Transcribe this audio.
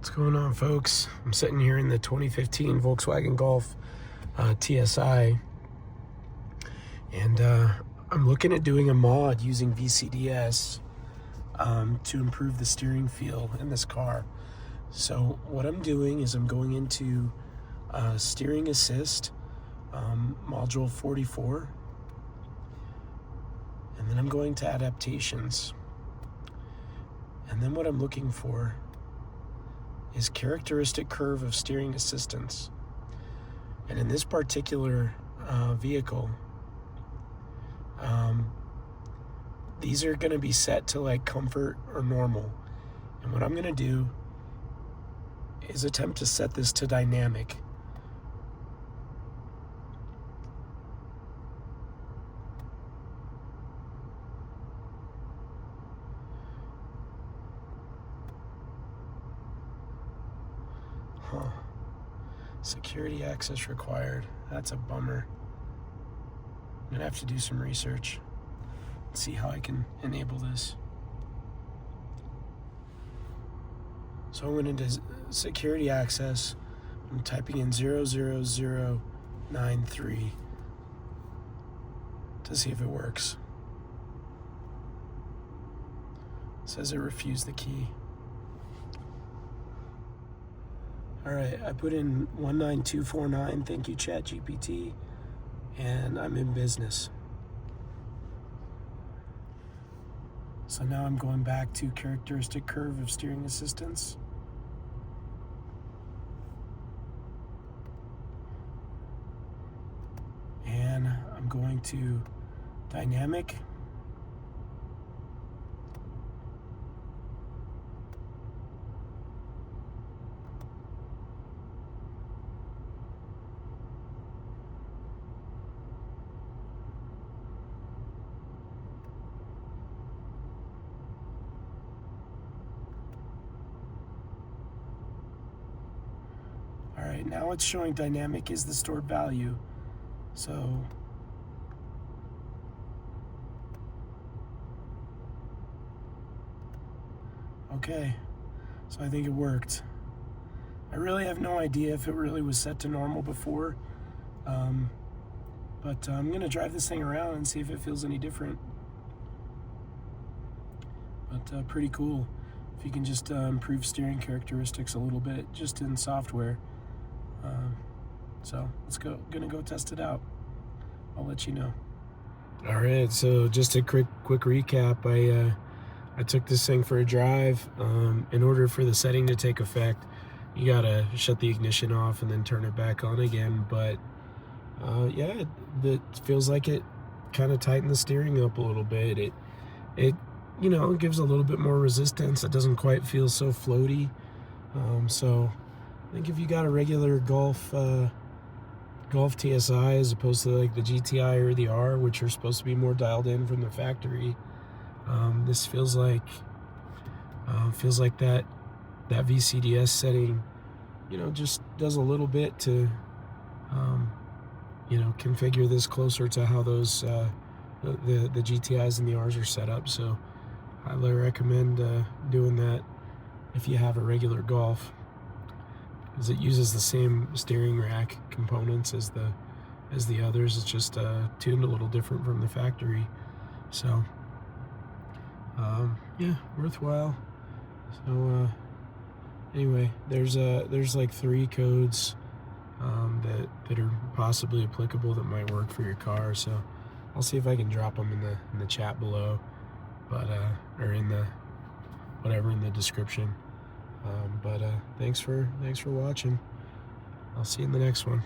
What's going on, folks? I'm sitting here in the 2015 Volkswagen Golf TSI, and I'm looking at doing a mod using VCDS to improve the steering feel in this car. So what I'm doing is I'm going into steering assist, module 44, and then I'm going to adaptations. And then what I'm looking for is characteristic curve of steering assistance. And in this particular vehicle, these are going to be set to like comfort or normal. And what I'm going to do is attempt to set this to dynamic. Security access required. That's a bummer. I'm gonna have to do some research, see how I can enable this. So I went into security access. I'm typing in 00093 to see if it works. It says it refused the key. All right, I put in 19249, thank you, ChatGPT, and I'm in business. So now I'm going back to characteristic curve of steering assistance. And I'm going to dynamic. All right, now it's showing dynamic is the stored value. So okay, so I think it worked. I really have no idea if it really was set to normal before, but I'm gonna drive this thing around and see if it feels any different. But pretty cool if you can just improve steering characteristics a little bit just in software. So gonna go test it out. I'll let you know. All right, so just a quick recap. I took this thing for a drive. In order for the setting to take effect, you gotta shut the ignition off and then turn it back on again. But yeah, it feels like it kind of tightened the steering up a little bit. It gives a little bit more resistance. It doesn't quite feel so floaty. So I think if you got a regular Golf TSI as opposed to like the GTI or the R, which are supposed to be more dialed in from the factory, this feels like that VCDS setting, just does a little bit to configure this closer to how those the GTIs and the Rs are set up. So I highly recommend doing that if you have a regular Golf, because it uses the same steering rack components as the others. It's just tuned a little different from the factory. So yeah, worthwhile. So anyway, there's like 3 codes that are possibly applicable that might work for your car. So I'll see if I can drop them in the chat below, but or in the description. But thanks for watching. I'll see you in the next one.